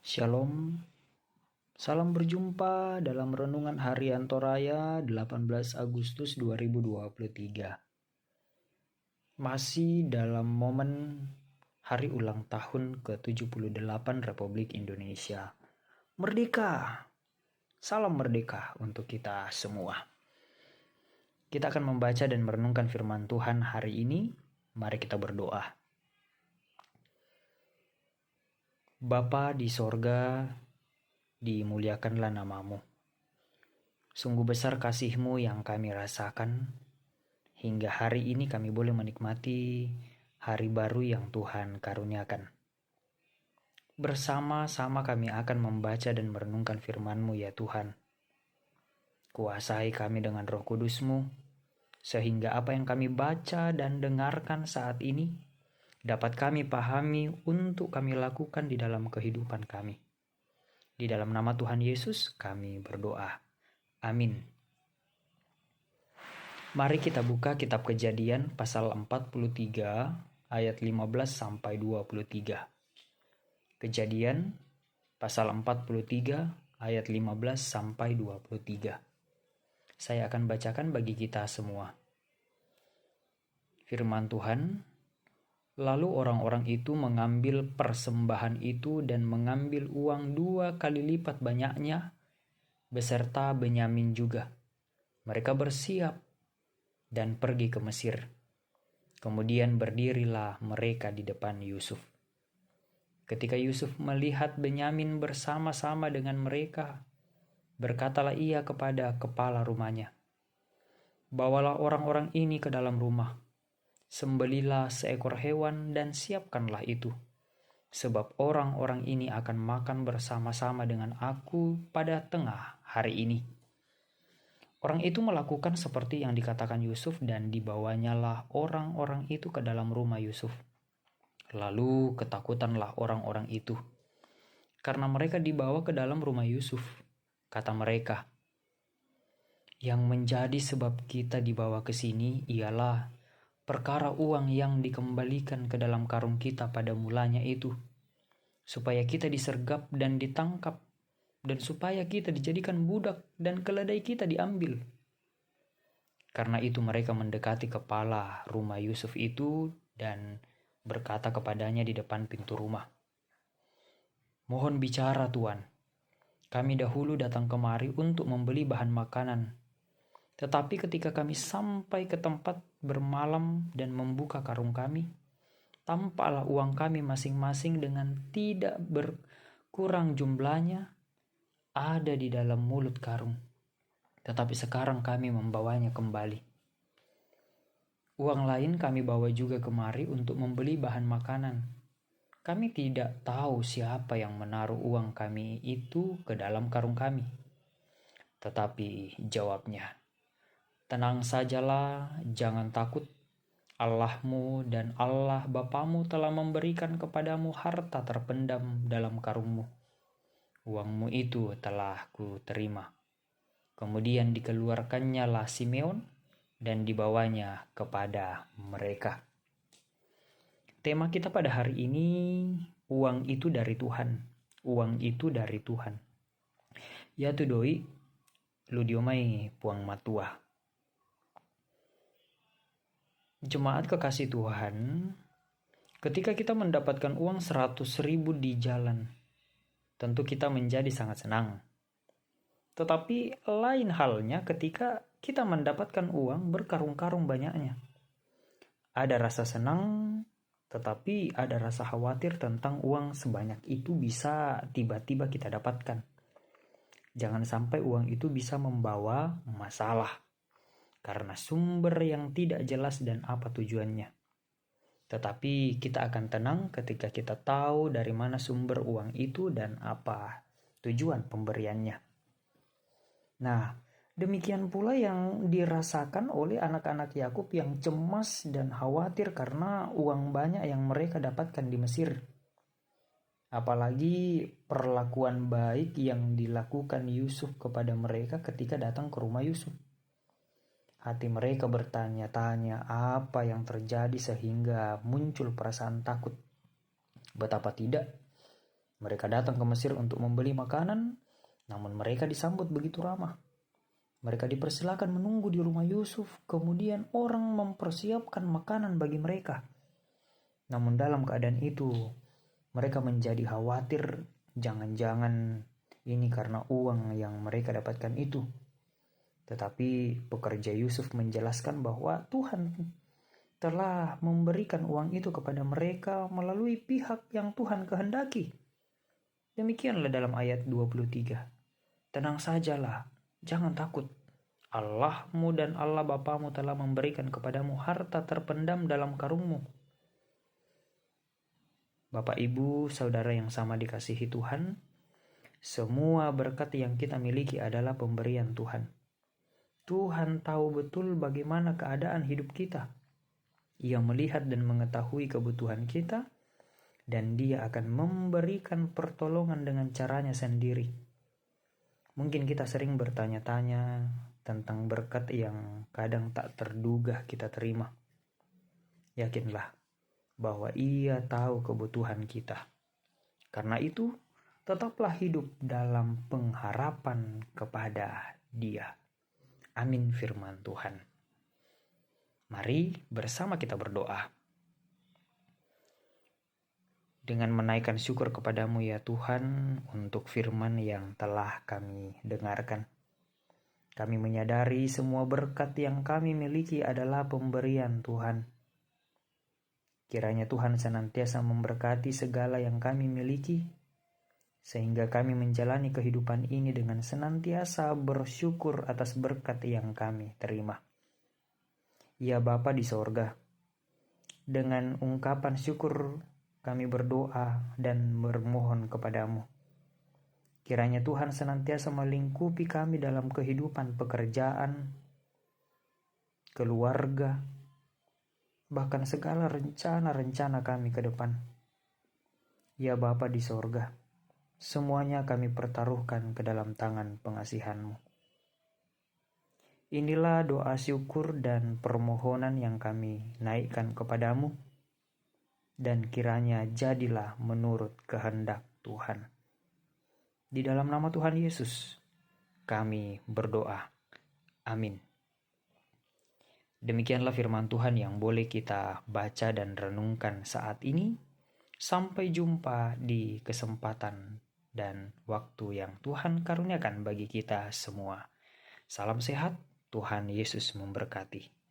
Shalom, salam berjumpa dalam Renungan Harian Toraya 18 Agustus 2023. Masih dalam momen hari ulang tahun ke-78 Republik Indonesia. Merdeka! Salam merdeka untuk kita semua. Kita akan membaca dan merenungkan firman Tuhan hari ini. Mari kita berdoa. Bapa di sorga, dimuliakanlah namamu. Sungguh besar kasih-Mu yang kami rasakan, hingga hari ini kami boleh menikmati hari baru yang Tuhan karuniakan. Bersama-sama kami akan membaca dan merenungkan firman-Mu ya Tuhan. Kuasai kami dengan Roh Kudus-Mu, sehingga apa yang kami baca dan dengarkan saat ini dapat kami pahami untuk kami lakukan di dalam kehidupan kami. Di dalam nama Tuhan Yesus kami berdoa. Amin. Mari kita buka kitab Kejadian pasal 43 ayat 15 sampai 23. Kejadian pasal 43 ayat 15 sampai 23. Saya akan bacakan bagi kita semua. Firman Tuhan, lalu orang-orang itu mengambil persembahan itu dan mengambil uang 2 kali lipat banyaknya beserta Benyamin juga. Mereka bersiap dan pergi ke Mesir. Kemudian berdirilah mereka di depan Yusuf. Ketika Yusuf melihat Benyamin bersama-sama dengan mereka, berkatalah ia kepada kepala rumahnya, "Bawalah orang-orang ini ke dalam rumah. Sembelilah seekor hewan dan siapkanlah itu, sebab orang-orang ini akan makan bersama-sama dengan aku pada tengah hari ini." Orang itu melakukan seperti yang dikatakan Yusuf dan dibawanyalah orang-orang itu ke dalam rumah Yusuf. Lalu ketakutanlah orang-orang itu, karena mereka dibawa ke dalam rumah Yusuf. Kata mereka, "Yang menjadi sebab kita dibawa ke sini ialah perkara uang yang dikembalikan ke dalam karung kita pada mulanya itu, supaya kita disergap dan ditangkap, dan supaya kita dijadikan budak dan keledai kita diambil." Karena itu mereka mendekati kepala rumah Yusuf itu dan berkata kepadanya di depan pintu rumah, "Mohon bicara Tuan, kami dahulu datang kemari untuk membeli bahan makanan. Tetapi ketika kami sampai ke tempat bermalam dan membuka karung kami, tampaklah uang kami masing-masing dengan tidak berkurang jumlahnya ada di dalam mulut karung. Tetapi sekarang kami membawanya kembali. Uang lain kami bawa juga kemari untuk membeli bahan makanan. Kami tidak tahu siapa yang menaruh uang kami itu ke dalam karung kami." Tetapi jawabnya, "Tenang sajalah, jangan takut. Allahmu dan Allah Bapamu telah memberikan kepadamu harta terpendam dalam karungmu. Uangmu itu telah kuterima." Kemudian dikeluarkannya lah Simeon dan dibawanya kepada mereka. Tema kita pada hari ini, uang itu dari Tuhan. Uang itu dari Tuhan. Ya tu doi, ludiomai puang matua. Jemaat kekasih Tuhan, ketika kita mendapatkan uang 100.000 di jalan, tentu kita menjadi sangat senang. Tetapi lain halnya ketika kita mendapatkan uang berkarung-karung banyaknya. Ada rasa senang, tetapi ada rasa khawatir tentang uang sebanyak itu bisa tiba-tiba kita dapatkan. Jangan sampai uang itu bisa membawa masalah karena sumber yang tidak jelas dan apa tujuannya. Tetapi kita akan tenang ketika kita tahu dari mana sumber uang itu dan apa tujuan pemberiannya. Nah, demikian pula yang dirasakan oleh anak-anak Yakub yang cemas dan khawatir karena uang banyak yang mereka dapatkan di Mesir. Apalagi perlakuan baik yang dilakukan Yusuf kepada mereka ketika datang ke rumah Yusuf. Hati mereka bertanya-tanya apa yang terjadi sehingga muncul perasaan takut. Betapa tidak, Mereka datang ke Mesir untuk membeli makanan, namun mereka disambut begitu ramah. Mereka dipersilakan menunggu di rumah Yusuf, kemudian orang mempersiapkan makanan bagi mereka. Namun dalam keadaan itu, mereka menjadi khawatir, jangan-jangan ini karena uang yang mereka dapatkan itu. Tetapi pekerja Yusuf menjelaskan bahwa Tuhan telah memberikan uang itu kepada mereka melalui pihak yang Tuhan kehendaki. Demikianlah dalam ayat 23. Tenang sajalah, jangan takut. Allahmu dan Allah Bapamu telah memberikan kepadamu harta terpendam dalam karungmu. Bapak, Ibu, Saudara yang sama dikasihi Tuhan, semua berkat yang kita miliki adalah pemberian Tuhan. Tuhan tahu betul bagaimana keadaan hidup kita. Ia melihat dan mengetahui kebutuhan kita, dan Dia akan memberikan pertolongan dengan caranya sendiri. Mungkin kita sering bertanya-tanya tentang berkat yang kadang tak terduga kita terima. Yakinlah bahwa Ia tahu kebutuhan kita. Karena itu, tetaplah hidup dalam pengharapan kepada Dia. Amin firman Tuhan. Mari bersama kita berdoa. Dengan menaikkan syukur kepadamu ya Tuhan untuk firman yang telah kami dengarkan. Kami menyadari semua berkat yang kami miliki adalah pemberian Tuhan. Kiranya Tuhan senantiasa memberkati segala yang kami miliki, sehingga kami menjalani kehidupan ini dengan senantiasa bersyukur atas berkat yang kami terima. Ya Bapa di sorga, dengan ungkapan syukur kami berdoa dan bermohon kepadamu. Kiranya Tuhan senantiasa melingkupi kami dalam kehidupan pekerjaan, keluarga, bahkan segala rencana-rencana kami ke depan. Ya Bapa di sorga, semuanya kami pertaruhkan ke dalam tangan pengasihan-Mu. Inilah doa syukur dan permohonan yang kami naikkan kepadamu, dan kiranya jadilah menurut kehendak Tuhan. Di dalam nama Tuhan Yesus, kami berdoa. Amin. Demikianlah firman Tuhan yang boleh kita baca dan renungkan saat ini. Sampai jumpa di kesempatan dan waktu yang Tuhan karuniakan bagi kita semua. Salam sehat, Tuhan Yesus memberkati.